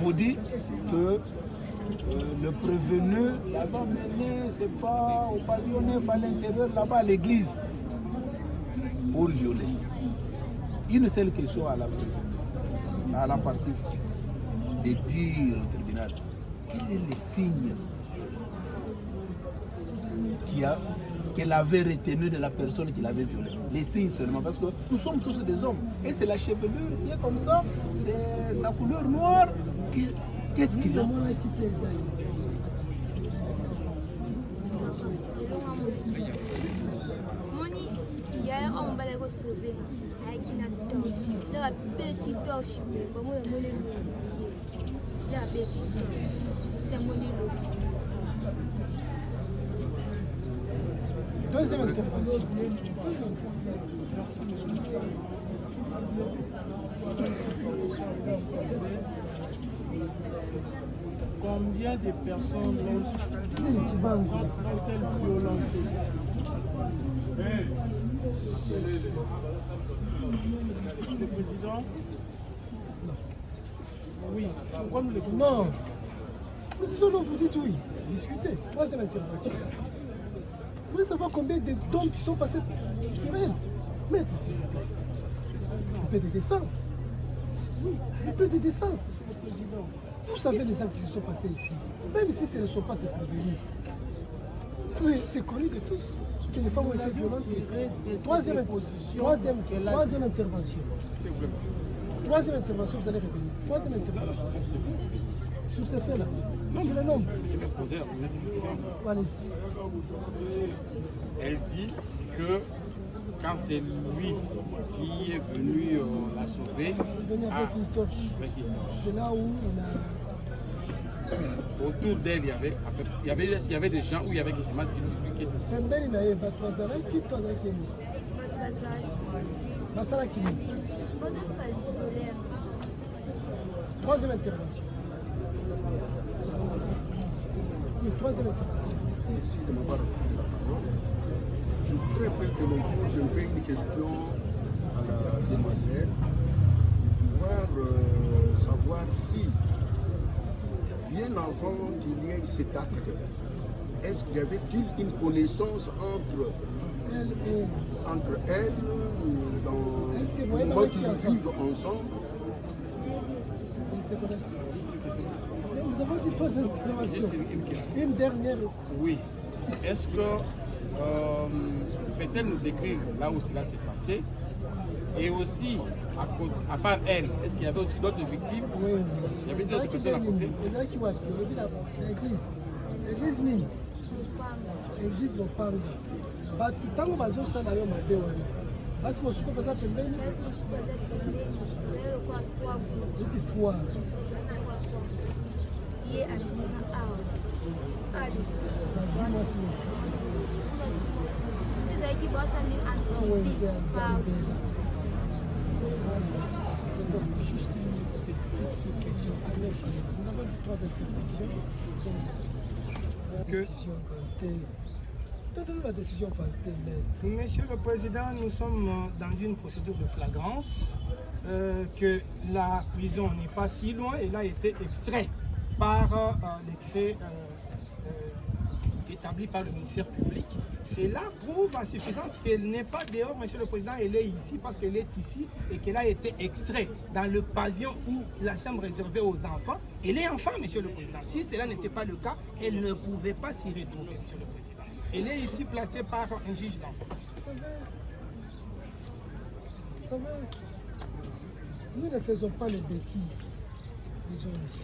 vous dit que le prévenu l'avait emmené, c'est pas au pavillon 9 à l'intérieur, là-bas à l'église, pour violer. Une seule question à la prévenue, à la partie, de dire au tribunal quel est le signe qu'elle avait retenu de la personne qui l'avait violée. Les signes seulement, parce que nous sommes tous des hommes. Et c'est la chevelure qui est comme ça, c'est sa couleur noire. Qu'est-ce qu'il a? Deuxième intervention. Combien de personnes ont-elles violenté? Le président? Oui. Pourquoi nous l'écoutons? Non. Nous disons non, vous dites oui. Discutez. Troisième intervention. Vous voulez savoir combien d'hommes qui sont passés sur elle? Maître, s'il vous plaît. Un peu de décence. Oui, un peu de décence. Vous savez les actes qui se sont passés ici. Même si ce ne sont pas ces prévenus. Oui, c'est connu de tous que les femmes ont été violentes. Troisième intervention. Troisième intervention, vous allez répéter. Troisième intervention. Sur ces faits-là. Non, je le nomme. Je vais poser une question. Allez. Elle dit que quand c'est lui qui est venu la sauver, Il est venu avec une torche. C'est là où on a... Autour d'elle, il y avait des gens où il y avait qui se massent qui pembeni na ye bato bazalaki to azalaki nini basalaki nini? Troisième intervention. Oui, troisième intervention. Merci de m'avoir pris la parole. Je voudrais poser une question à la demoiselle pour pouvoir savoir si, bien avant qu'il y ait cet acte, est-ce qu'il y avait-il une connaissance entre elles dans le moment qu'ils vivent ensemble? Nous avons dit trois interventions. Une dernière. Oui. Est-ce que peut-elle nous décrire là où cela s'est passé? Et aussi, à part elle, est-ce qu'il y avait aussi d'autres victimes? Oui. Il y avait d'autres personnes à côté? L'église nini? L'église Lopanga. Bato ntango bazosala yo mabe wana basi mosuku baza pembeni eti foire juste une petite question. Nous avons trois interventions. La décision Monsieur le Président, nous sommes dans une procédure de flagrance, que la prison n'est pas si loin. Elle a été extraite par l'excès établi par le ministère public. Cela prouve à suffisance qu'elle n'est pas dehors, Monsieur le Président, elle est ici parce qu'elle est ici et qu'elle a été extraite dans le pavillon où la chambre réservée aux enfants. Elle est enfant, Monsieur le Président. Si cela n'était pas le cas, elle ne pouvait pas s'y retrouver, Monsieur le Président. Elle est ici placée par un juge d'enfant. Vous savez, nous ne faisons pas les béquilles des ONG.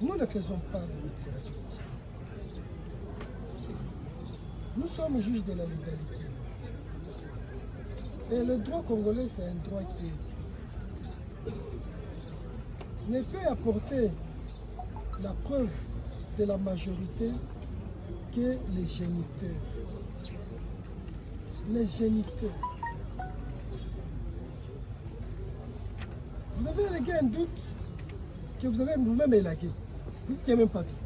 Nous ne faisons pas de béquilles. Nous sommes juges de la légalité. Et le droit congolais, c'est un droit qui ne peut apporter la preuve de la majorité que les géniteurs. Les géniteurs. Vous avez élagué un doute que vous avez vous-même élagué. Vous dites qu'il n'y a même pas de doute.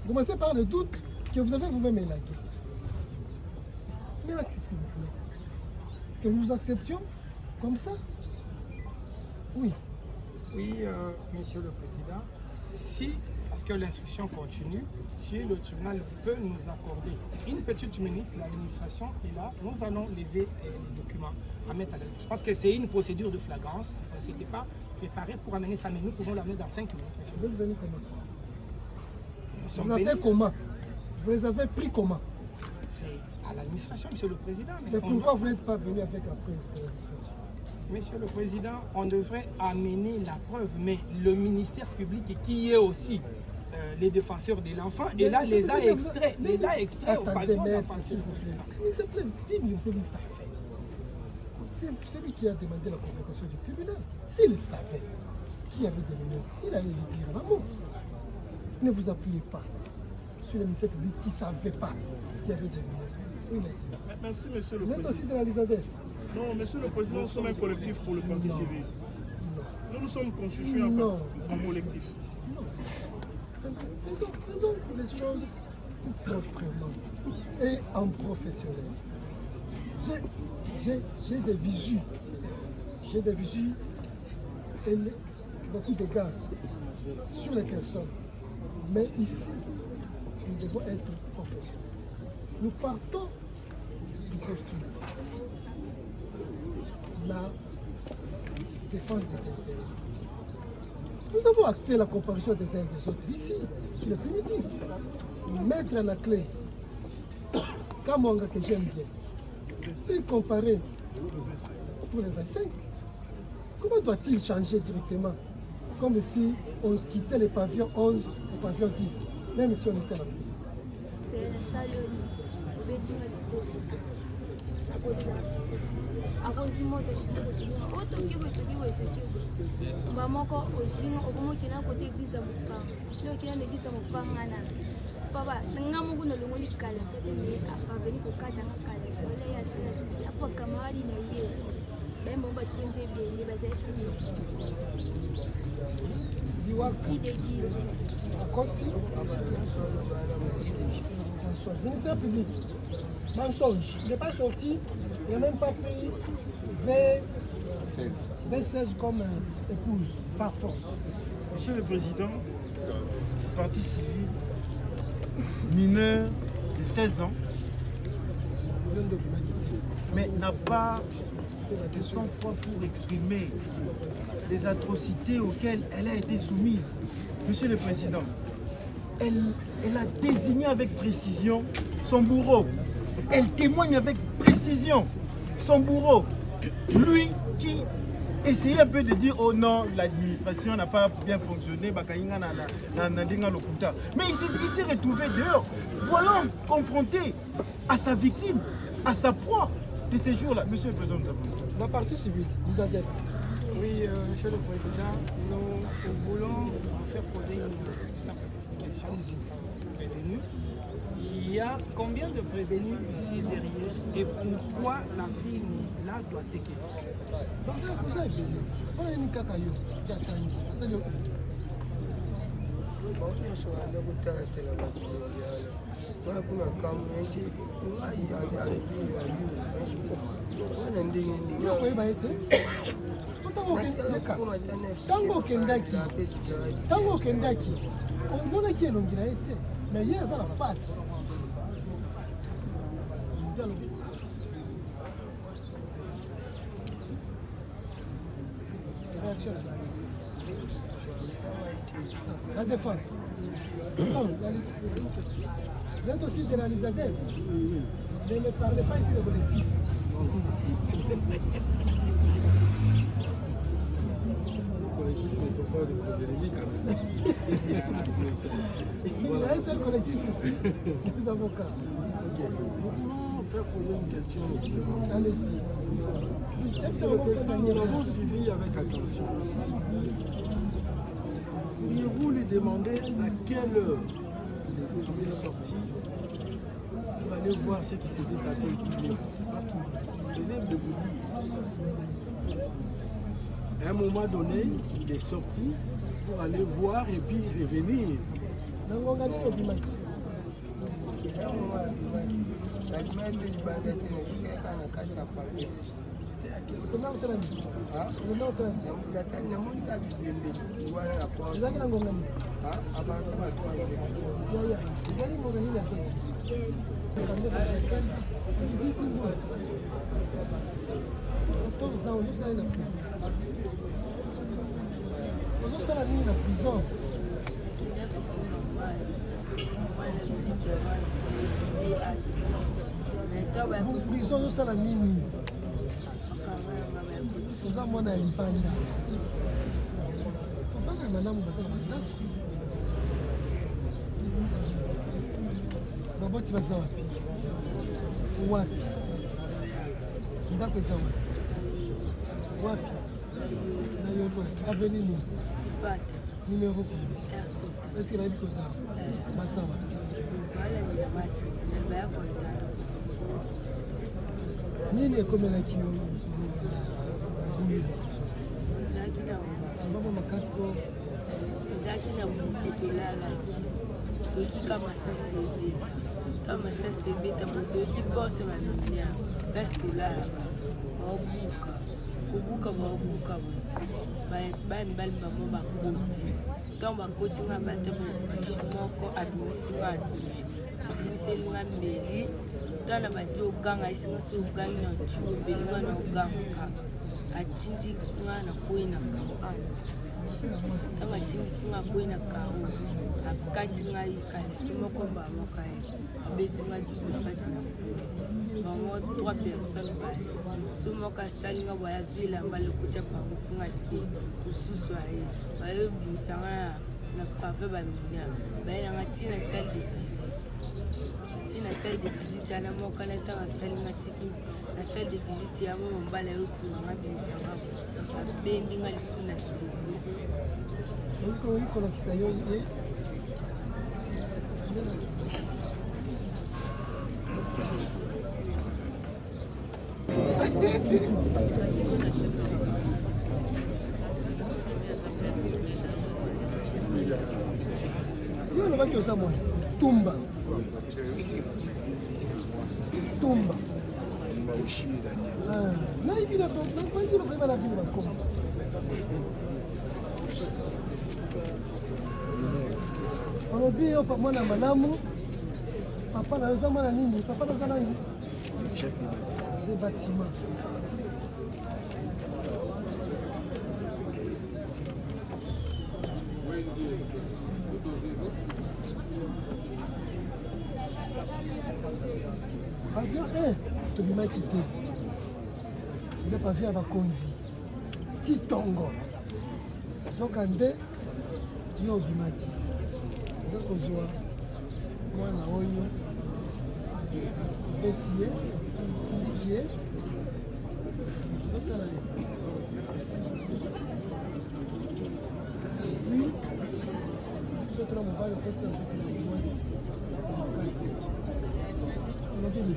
Vous commencez par le doute que vous avez vous-même élagué. Mais là, qu'est-ce que vous voulez? Que nous vous acceptions comme ça? Oui. Oui, Monsieur le Président, si, parce que l'instruction continue, si le tribunal peut nous accorder une petite minute, l'administration est là, nous allons lever les documents à mettre à l'aise. Je pense que c'est une procédure de flagrance, on ne s'était pas préparé pour amener ça, mais nous pouvons l'amener dans 5 minutes. Monsieur. Vous venez comment? Nous Vous avez fait comment? Vous les avez pris comment? C'est à l'administration, Monsieur le Président. Mais pourquoi vous n'êtes pas venu avec la preuve de l'administration? Monsieur le Président, on devrait amener la preuve, mais le ministère public qui est aussi les défenseurs de l'enfant, et là les a extraits, au pavillon d'enfant. Mais c'est plein de signes, c'est lui qui savait. C'est lui qui a demandé la convocation du tribunal. S'il savait qui avait des mineurs, il allait le dire à maman. Ne vous appuyez pas sur le ministère public qui ne savait pas qu'il y avait des mineurs. Oui, mais Merci, monsieur le vous êtes président. aussi de la Lisadère. Non, monsieur le président, nous sommes un collectif pour le parti civil. Nous nous sommes constitués en collectif. Non. Faisons les choses proprement et en professionnel. J'ai des visus. J'ai des visus et beaucoup d'égards sur les personnes. Mais ici, nous devons être professionnels. Nous partons du postulat. La défense des intérêts. Nous avons acté la comparution des uns et des autres ici, sur le primitif. Mettre la clé, Kamwanga que j'aime bien, il comparer pour les 25. Comment doit-il changer directement? Comme si on quittait le pavillon 11 au pavillon 10, même si on était à la prison. C'est le salaire. akozimoto shikotolinga otokibotokibotokibo bamoko ozinga okomokina kote eglise mopanga lokina na eglise mopanga na papa nga moko nolongo likala soki me apaveni kokata nga kala sola ya sila sisi apo kamaradi na ye bembo batonje ebele bazali ministère public, mensonge. Il n'est pas sorti, il n'a même pas payé V16 comme épouse, par force. Monsieur le Président, le parti civil, mineur de 16 ans, mais n'a pas de sang-froid pour exprimer les atrocités auxquelles elle a été soumise. Monsieur le Président, elle a désigné avec précision son bourreau. Elle témoigne avec précision son bourreau. Lui qui essayait un peu de dire oh non, l'administration n'a pas bien fonctionné, mais il s'est retrouvé dehors, voilà, confronté à sa victime, à sa proie de ces jours-là. Monsieur le Président, nous avons... La partie civile, vous avez... Oui, Monsieur le Président, nous voulons vous faire poser une simple petite question. Prévenus. Il y a combien de prévenus ici derrière et pourquoi la fille là doit être Tango okendaki omonaki elongi na ye te mais ye aza na passe la défense. Non, vous êtes aussi de réalisateur. Ne me parlez pas ici de collectif. Il y a un seul collectif ici, les avocats. Nous faire poser une question. Allez-y. Nous l'avons suivi avec attention. Pourriez-vous lui demander à quelle heure il est sorti pour aller voir ce qui s'était passé hier? Parce qu'il venait de vous dire. À un moment donné, il est sorti pour aller voir et puis revenir. Combien de temps? Ah, Combien de temps? il y a mon gars qui voilà la porte. Vous avez un gongani? Ah, avant ça va toi. Ya. Vous avez un gongani là? Il dit c'est bon. Tout ça, on ça est prison. On ça la nuit la prison. Prison on ça la nuit. Oza mwana ya libanda obanga malamu bazala bandako baboti baza wapi wapi ndako eza wapi wapi na yolo aveni nini numero combien eske nayebi kozala baza wapi nini ekomelaki yo baba makasi po ezalaki na moto tolalaki tokika masasi ebeta ta masasi ebeta moto oyoki porte bamilia mpasi tolalaka kobuka baobuka bana mibali bango bakoti ntango bakoti nga bate bobushe moko abimisi nga dushe abimiseli nga mbeli twana bati oganga esinga so ogangi na ntu obeli nga na oganga kaka atindiki nga na kwei na kao ana ntango atindiki nga kwei na kao akati nga ikaliso moko bamoka ye abeti nga dubati na bango 3 personnes baye so moko asali nga boye azwi elamba lokotya pangosi nga te mosusu aye bayebimisa nga na pave bamilia baye nanga ntina salle de visite ntina salle de visite ana moko na ntango asali nga tiki na salle de visite ya mo mobala yosuna nga bimisanga abendi nga lisu na seli eziko oyikolakisa yo ye yo olobaki oza mwana tumba nayebi nakoyeba na bino bakoma olobi yo mwana malamu papa na yo oza mwana nini papa na oza nani de bâtiment avion 1 tobimaki te eza pavio ya bakonzi titongo zoka nde yo obimaki oza kozwa mwana oyo beti ye tindiki ye ozotala ye lui sotona mobali okotisa soki na mwasi makasi olobili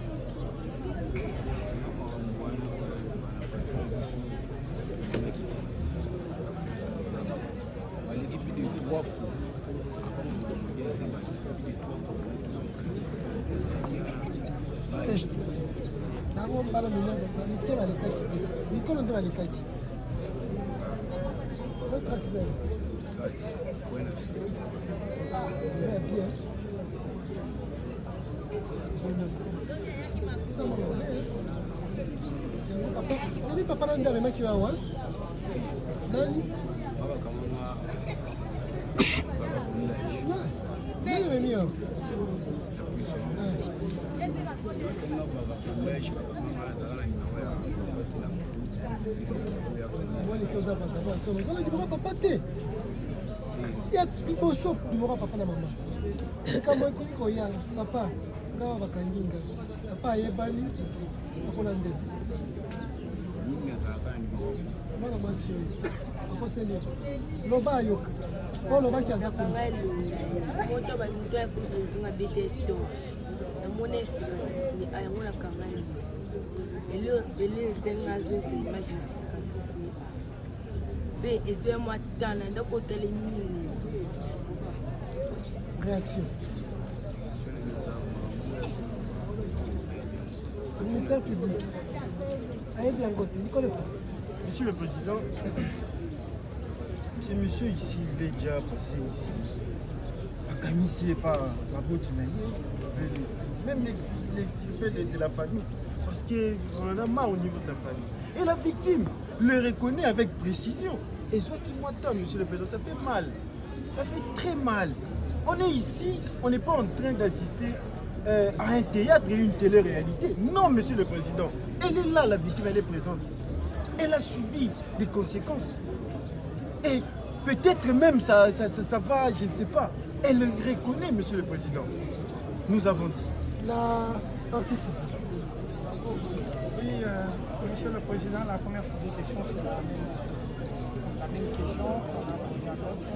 bango mbala minene mite balekaki te mikolo nde balekaki otrasile ya bien obi papa na nde amemaki yo awa nani nani amemi yo moleke oza patapa ya solo ozala limoko papa te ya liboso limoko papa na mama kambo ekoki koyala papa ngawa bakangi nga papa ayebani akola ndete mwana mwasi oyo akoseli loba ayoka po olobaki aza moto bamito ya kosunga bete torche namona esika yango na kangani ele ezenga azonisa image esika kisini mpe ezoya mwa tana ndako otali mingi réaction ministère public. Aïe bien côté, il connaît pas. Monsieur le Président, ce monsieur ici, il est déjà passé ici. À Kamissi et pas à Boutinaï. Même l'extirper de la famille. Parce qu'on en a marre au niveau de la famille. Et la victime le reconnaît avec précision. Et soit tout moi temps, monsieur le Président, ça fait mal. Ça fait très mal. On est ici, on n'est pas en train d'assister à un théâtre et une télé-réalité. Non, monsieur le Président. Elle est là, la victime, elle est présente. Elle a subi des conséquences. Et peut-être même ça va, je ne sais pas. Elle le reconnaît, monsieur le Président. Nous avons dit. La participé. Oui, monsieur le Président, la première des questions, c'est la même question qu'on a posée à l'autre.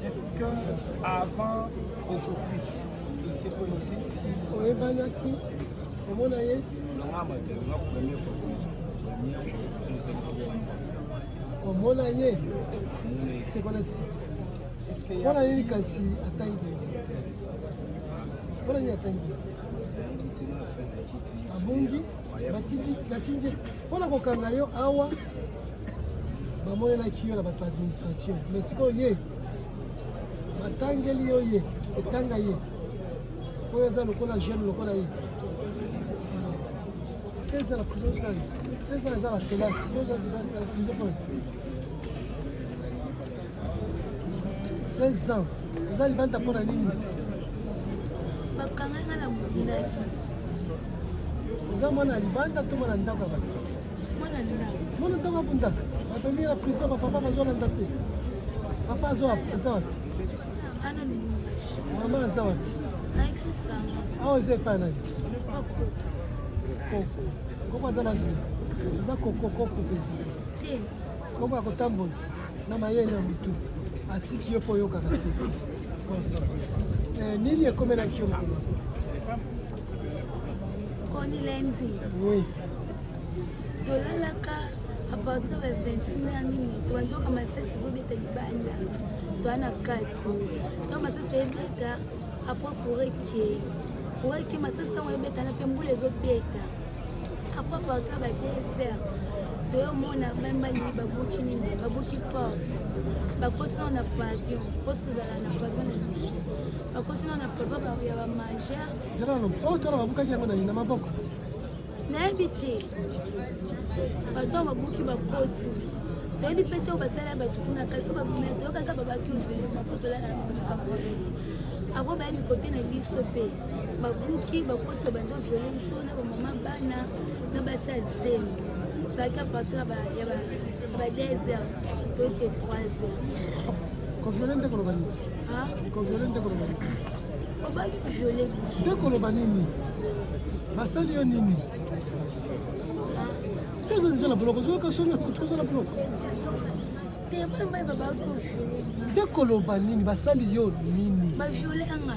Est-ce qu'avant aujourd'hui, il se connaissait si... Oui, Banaki, comment on a eu? Au Monaye, c'est quoi est-ce qu'il y a un petit... Kasi Atangi. Voilà, il y a Atangi. Abongi, Batindi. Voilà, quand on a awa, on a qui a la administration. Mais c'est quoi, yé? Batangeli yoye, et Tangaye. Pour les gens, on a jeune, on a eu. C'est ça la prison, c'est ça la classe. 16 ans. Vous allez vendre pour la ligne. bakanganga na mozindaki Vous avez un libanda, tout le monde a un ndaka. mwana ndako Mwana ndaka bundaka. Bapemi la prison, papa va zoa ndate. Papa zoa wapi? ana nimumashi Mama aza wapi? aikisanga Awa eza epai nani? bakota Koko. Koko aza na zwi. Aza koko mpenza. te Koko akotambola na mayele ya mutu. Atiki yo mpo oyokaka te. Nini ekomelaki yo mokolo? koni lendi Oui. tolalaka apartir ya 21 ya nini tobanzoka masese ezobeta libanda toa na kati ntango masese ebeta apres poureke masese ntango ebetana mpe mbula ezobeta apres apartir ya ba 2 heures toyomona bambali babuki nini babuki porte bakoti nao na pavillon mposi kozala na pavillon na biso bakoti nao na pavillon ya bamagere Oyo tona babukaki yango nani na maboko? nayebi te bato babuki bakoti toyebi mpe te oyo basala bato kuna kasi babumela toyokaka babaki ovele mapo tolala na mosika mote abo bayebi kote na biso mpe babuki bakoti babandi ovele biso na bamama bana na basi ya zelo ezalaki apartir ya ba 2 heures toyeke 3 heures Koviole nde koloba nini? Koviole nde koloba nini? obaki viole Nde koloba nini? Basali yo nini? Toza deja na boloko, ozoyoka soni toza na boloko. te bambai babaki oviole Nde koloba nini? Basali yo nini? baviole anga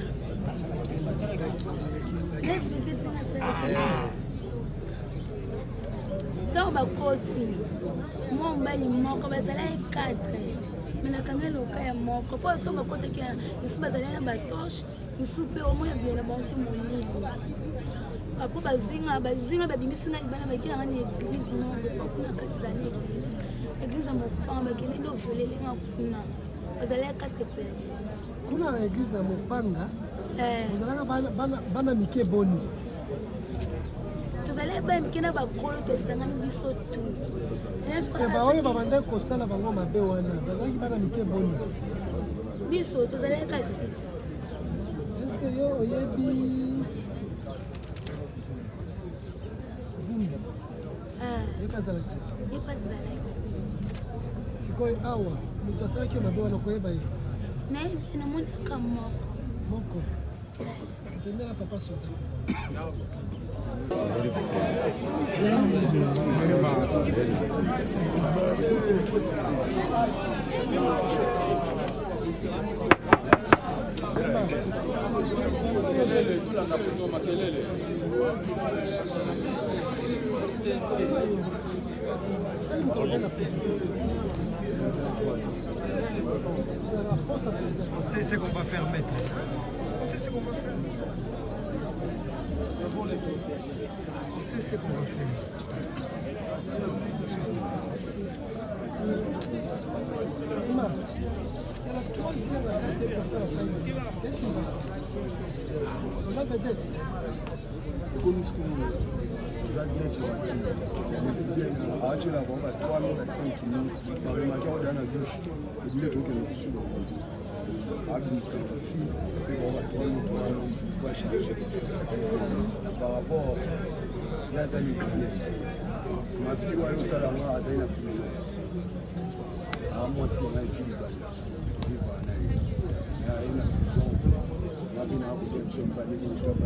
explike te nasala ntango bakoti mwa mobali moko bazalaki 4 me nakanga loka ya moko mpo to bakotaki misu bazalaki na batoche misu mpe omona bile na bango te molimo apo bazwinga babimisinga libana baki nanga na église moko po kuna kati ezali église ya mopanga bakende nde oviolelenga kuna bazalaki 4 personnes Kuna na eglize ya Mopanga, ozalaka bana mike boni. tozalaki bayemike na bakolo tosangani biso tu Baoyo babandaki kosala bango mabe wana, bazalaki bana mike boni. biso tozalaki ka 6 Eske yo oyebi vumbi? Ekazalaki. epazalaki Sikoyo awa, moto asalaki yo mabe wana koyeba ye. nayebi namonaka Moko. Tendela papa soda. On sait ce qu'on va faire, maître. On sait ce qu'on va faire. avons les protéger. C'est ce qu'on va faire. Emma, c'est la troisième à 4 personnes à faire. Qu'est-ce qu'il va? On a vedette. Comme ce qu'on a net, il y a des civils, à Hachel avant, à 3 000 à 5 000, par le matin, on a la douche, et vous êtes au Québec sous le monde. Administrer la fille, et on va 3 000, on va charger. Par rapport à la civile, ma fille, elle est à la prison. Moi, si on a été libre, il y a une prison. On a bien appris que je ne pas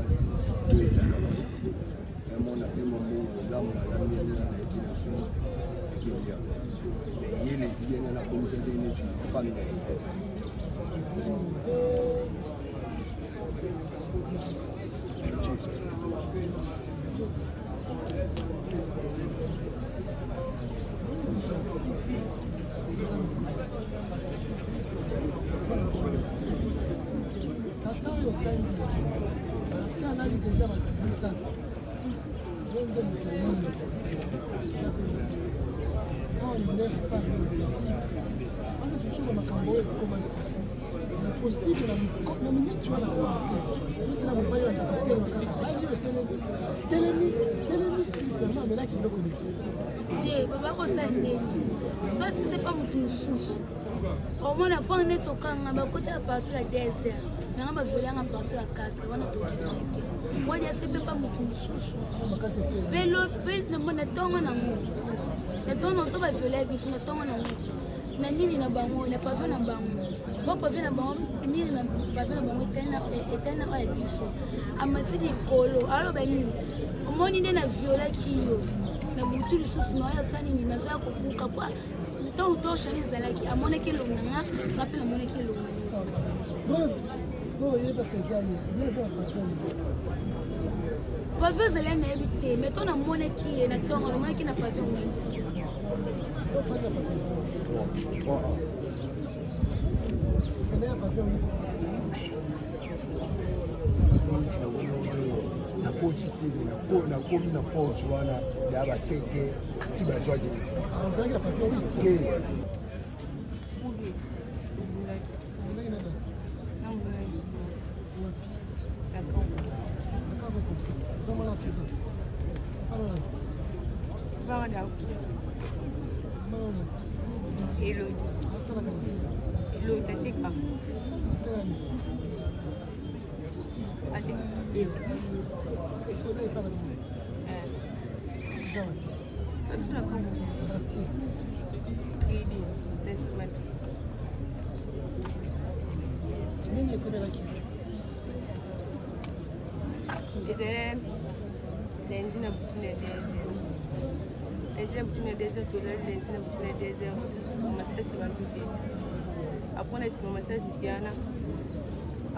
passer. On a fait mon mot, là, on a la épilation. Et les Syriens, on a commencé à dire une famille. Si c'est pas mon souffle, au moins on a pas net au camp, on va côté à partir à 10 heures, mais on va voler à partir à 4, on a tout qui s'est. Moi, je sais pas mon souffle. Mais le pays ne m'a pas donné un amour. Et donc, on va voler, puis on a donné un amour. Nani na bango, na pas vu na bango. Papa vient na bango, ni na pas vu na bango, éternel à biso. Amati di kolo, alors ben ni. Au moins ni na viola kiyo. Na butu lisusu no ya sani ni nazo ya kokuka kwa. Tant autant chani zalaki, amone ke lonanga, rappel amone ke lonanga. Non, il pas que gagner. Bien ça pas pas vu zalé na ebité, mais ton amone ki na tonga, amone ki na pas vu ngiti. nakomi na porte wana ya basete ti bazwaki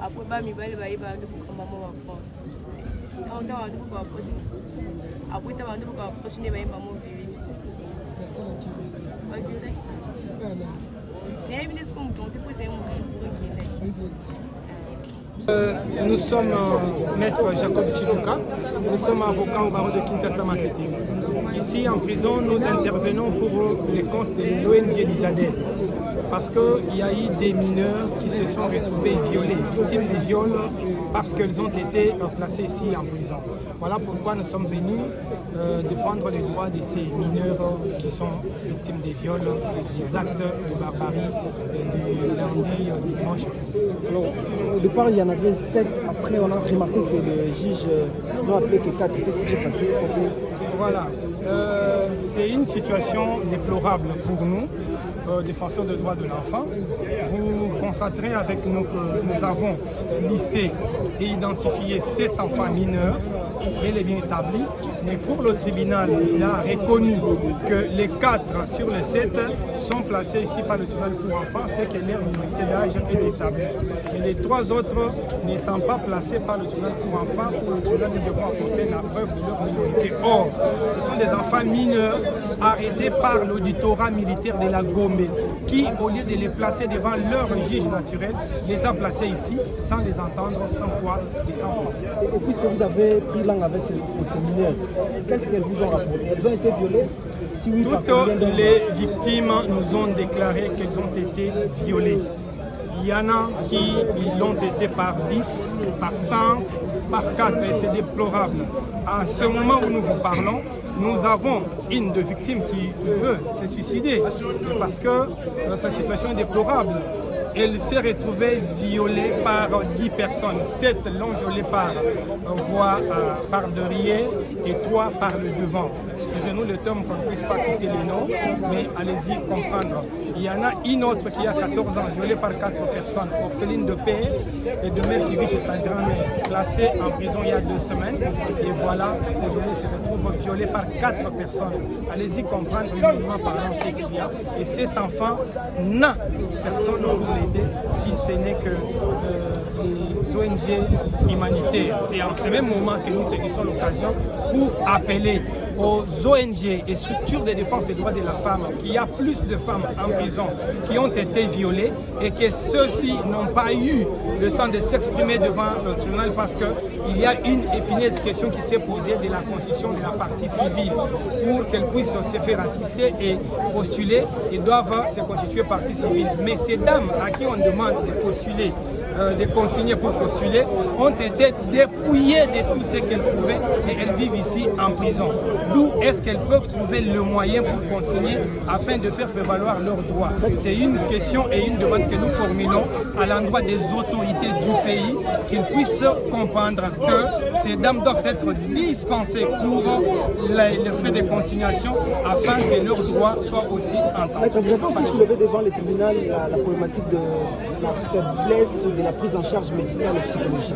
après ba mibali bayiba bantu kukamba mo bafonte autant bantu ko approche après ta bantu ko approche ne bayimba mo vivi ba vivi ne ce qu'on compte pour c'est Nous sommes maître Jacob Chituka, nous sommes avocats au barreau de Kinshasa Matete. Ici en prison, nous intervenons pour les comptes de l'ONG Lisadel. Parce qu'il y a eu des mineurs qui se sont retrouvés violés, victimes de viols, parce qu'ils ont été placés ici en prison. Voilà pourquoi nous sommes venus défendre les droits de ces mineurs qui sont victimes des viols, des actes de barbarie du lundi au dimanche. Alors, au départ, il y en avait 7. Après, on a remarqué que le juge n'a appelé que 4. Qu'est-ce qui s'est passé? Voilà. C'est une situation déplorable pour nous, défenseurs des droits de l'enfant. Vous constaterez avec nous que nous avons listé et identifié 7 enfants mineurs, bel et bien établis. Mais pour le tribunal, il a reconnu que les 4 sur les 7 sont placés ici par le tribunal pour enfants, c'est que leur minorité d'âge est établie. Et les 3 autres n'étant pas placés par le tribunal pour enfants, pour le tribunal, nous devons apporter la preuve de leur minorité. Or, ce sont des enfants mineurs arrêtés par l'auditorat militaire de la Gomé. Gombe, qui, au lieu de les placer devant leur juge naturel, les a placés ici, sans les entendre, sans quoi et sans procès. Et puisque vous avez pris langue avec ces mineurs, qu'est-ce qu'elles vous ont rapporté? Elles ont été violées? Si oui, toutes les victimes nous ont déclaré qu'elles ont été violées. Il y en a qui l'ont été par 10, par 5, par 4, et c'est déplorable. À ce moment où nous vous parlons, nous avons une de victimes qui veut se suicider parce que sa situation est déplorable. Elle s'est retrouvée violée par 10 personnes. 7 l'ont violée par voie par derrière et 3 par le devant. Excusez-nous le terme qu'on ne puisse pas citer les noms, mais allez-y comprendre. Il y en a une autre qui a 14 ans, violée par 4 personnes, orpheline de père et de mère qui vit chez sa grand-mère, placée en prison il y a 2 semaines. Et voilà, aujourd'hui, elle se retrouve violée par 4 personnes. Allez-y comprendre humainement parlant ce qu'il y a. Et cet enfant n'a personne pour l'aider, si ce n'est que les ONG humanitaires. C'est en ce même moment que nous saisissons l'occasion pour appeler aux ONG et structures de défense des droits de la femme qu'il y a plus de femmes en prison qui ont été violées et que ceux-ci n'ont pas eu le temps de s'exprimer devant le tribunal parce qu'il y a une épineuse question qui s'est posée de la constitution de la partie civile. Pour qu'elle puisse se faire assister et postuler, ils doivent se constituer partie civile. Mais ces dames à qui on demande de postuler, de consigner pour postuler, ont été dépouillées de tout ce qu'elles pouvaient et elles vivent ici en prison. D'où est-ce qu'elles peuvent trouver le moyen pour consigner afin de faire prévaloir leurs droits? C'est une question et une demande que nous formulons à l'endroit des autorités du pays, qu'ils puissent comprendre que ces dames doivent être dispensées pour les frais de consignation afin que leurs droits soient aussi entendus. Vous avez aussi soulevé devant le tribunal la problématique de la faiblesse de la prise en charge médicale et psychologique.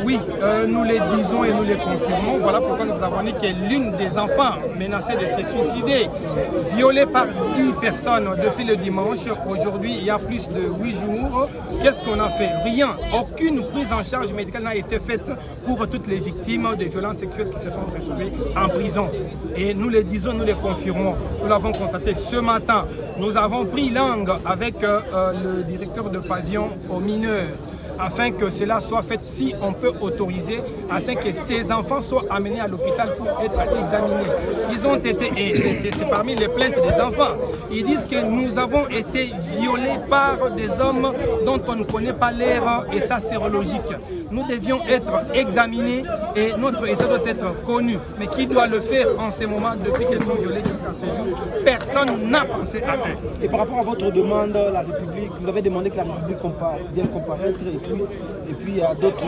Oui, nous les disons et nous les confirmons. Voilà pourquoi nous avons dit que l'une des enfants menacée de se suicider, violée par 10 personnes depuis le dimanche, aujourd'hui il y a plus de 8 jours, qu'est-ce qu'on a fait? Rien. Aucune prise en charge médicale n'a été faite pour toutes les victimes de violences sexuelles qui se sont retrouvées en prison. Et nous les disons, nous les confirmons. Nous l'avons constaté ce matin. Nous avons pris langue avec le directeur de pavillon aux mineurs, afin que cela soit fait si on peut autoriser, afin que ces enfants soient amenés à l'hôpital pour être examinés. Ils ont été, et c'est parmi les plaintes des enfants, ils disent que nous avons été violés par des hommes dont on ne connaît pas leur état sérologique. Nous devions être examinés et notre état doit être connu. Mais qui doit le faire en ces moments depuis qu'elles sont violées jusqu'à ce jour? Personne n'a pensé à eux. Et par rapport à votre demande, la République, vous avez demandé que la République vienne comparaître et puis il y a d'autres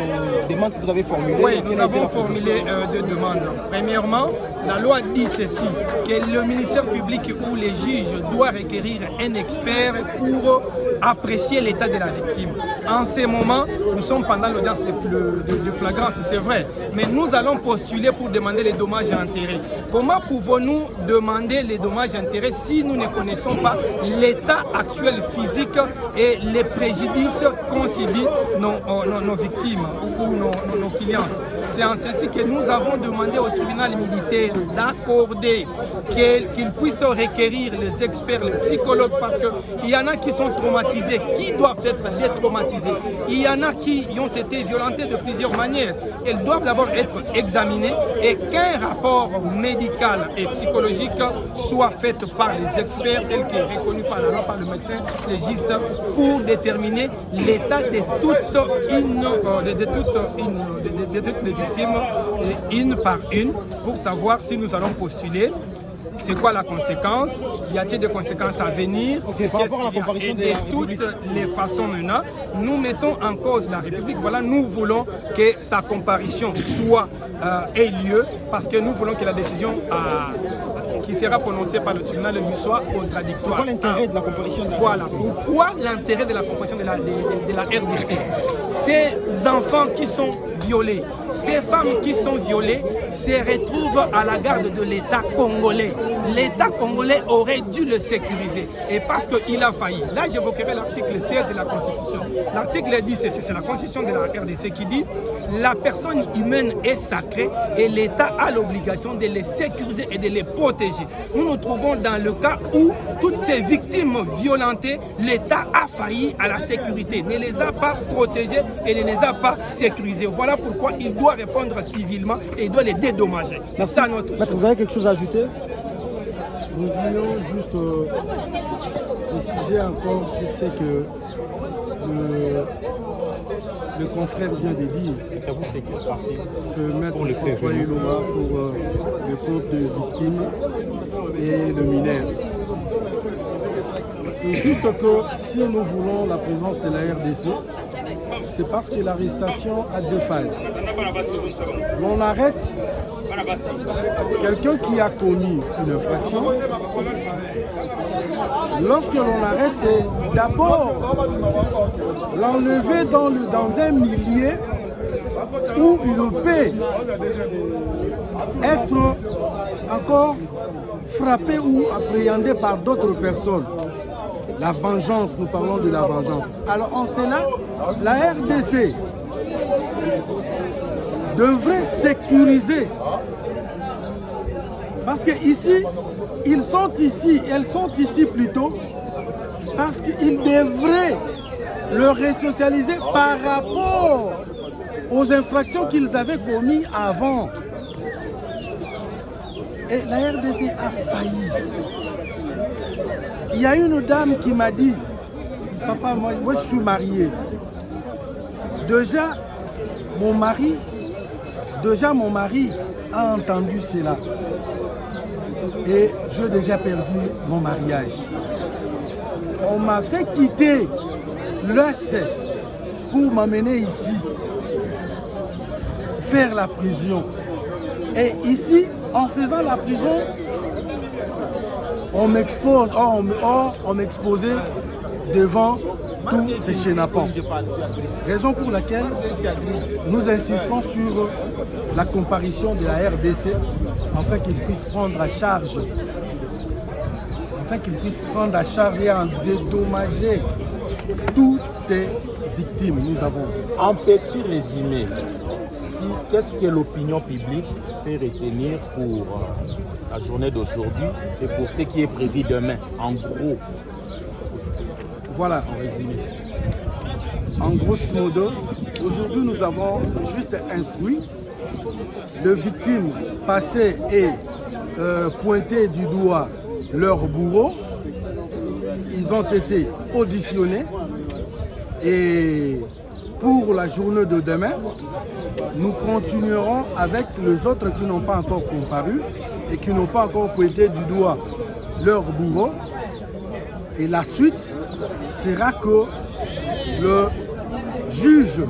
demandes que vous avez formulées. Oui, nous avons formulé 2 demandes. Premièrement, la loi dit ceci, que le ministère public ou les juges doivent requérir un expert pour apprécier l'état de la victime. En ces moments, nous sommes pendant l'audience de flagrance, c'est vrai, mais nous allons postuler pour demander les dommages et intérêts. Comment pouvons-nous demander les dommages et intérêts si nous ne connaissons pas l'état actuel physique et les préjudices qu'ont subi nos victimes ou nos clients? C'est en ceci que nous avons demandé au tribunal militaire d'accorder qu'il puisse requérir les experts, les psychologues, parce qu'il y en a qui sont traumatisés, qui doivent être détraumatisés. Il y en a qui ont été violentés de plusieurs manières. Elles doivent d'abord être examinées et qu'un rapport médical et psychologique soit fait par les experts, tel qu'il est reconnu par la loi, par le médecin légiste, pour déterminer l'état de toutes les victimes, une par une, pour savoir si nous allons postuler. C'est quoi la conséquence? Y a-t-il des conséquences à venir? Et de toutes les façons maintenant, nous mettons en cause la République. Voilà, nous voulons que sa comparution soit ait lieu, parce que nous voulons que la décision qui sera prononcée par le tribunal lui soit contradictoire. Pourquoi l'intérêt de la comparution? Voilà, pourquoi l'intérêt de la comparution de la RDC? Ces enfants qui sont violés, ces femmes qui sont violées se retrouvent à la garde de l'État congolais. L'État congolais aurait dû le sécuriser. Et parce qu'il a failli. Là, j'évoquerai l'article 16 de la Constitution. L'article 10, c'est la Constitution de la RDC qui dit « La personne humaine est sacrée et l'État a l'obligation de les sécuriser et de les protéger. » Nous nous trouvons dans le cas où toutes ces victimes violentées, l'État a failli à la sécurité, ne les a pas protégées et ne les a pas sécurisées. Voilà pourquoi il doit répondre civilement et il doit les dédommager. C'est ça notre choix. Vous avez quelque chose à ajouter? Nous voulions juste préciser encore sur ce que le confrère vient de dire. Ce maître François Iloma pour le compte de victimes et le mineur. C'est juste que si nous voulons la présence de la RDC, c'est parce que l'arrestation a deux phases. On arrête quelqu'un qui a commis une infraction. Lorsque l'on arrête, c'est d'abord l'enlever dans un milieu où il peut être encore frappé ou appréhendé par d'autres personnes. La vengeance, nous parlons de la vengeance. Alors en cela, la RDC devrait sécuriser. Parce que ici, elles sont ici plutôt, parce qu'ils devraient le resocialiser par rapport aux infractions qu'ils avaient commises avant. Et la RDC a failli. Il y a une dame qui m'a dit, papa, moi je suis marié. Déjà, mon mari a entendu cela. Et j'ai déjà perdu mon mariage. On m'a fait quitter l'Est pour m'amener ici, faire la prison. Et ici, en faisant la prison, on m'exposait devant tous ces chénapans. Raison pour laquelle nous insistons sur la comparution de la RDC afin qu'ils puissent prendre à charge, et en dédommager toutes ces victimes. Nous avons. En petit résumé, qu'est-ce que l'opinion publique peut retenir pour la journée d'aujourd'hui et pour ce qui est prévu demain, en gros? Voilà, en résumé. En grosso modo, aujourd'hui nous avons juste instruit les victimes passer et pointer du doigt leur bourreau. Ils ont été auditionnés et pour la journée de demain, nous continuerons avec les autres qui n'ont pas encore comparu et qui n'ont pas encore pointé du doigt leur bourreau. Et la suite sera que le juge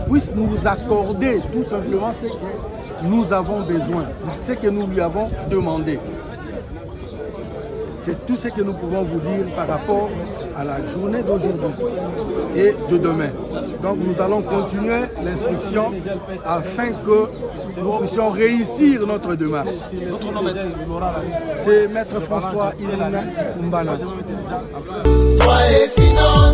puisse nous accorder tout simplement ce que nous avons besoin, ce que nous lui avons demandé. C'est tout ce que nous pouvons vous dire par rapport à la journée d'aujourd'hui et de demain. Donc nous allons continuer l'instruction afin que nous puissions réussir notre démarche. Votre nom est C'est Maître François Iloma Kumbana. Droit et finance.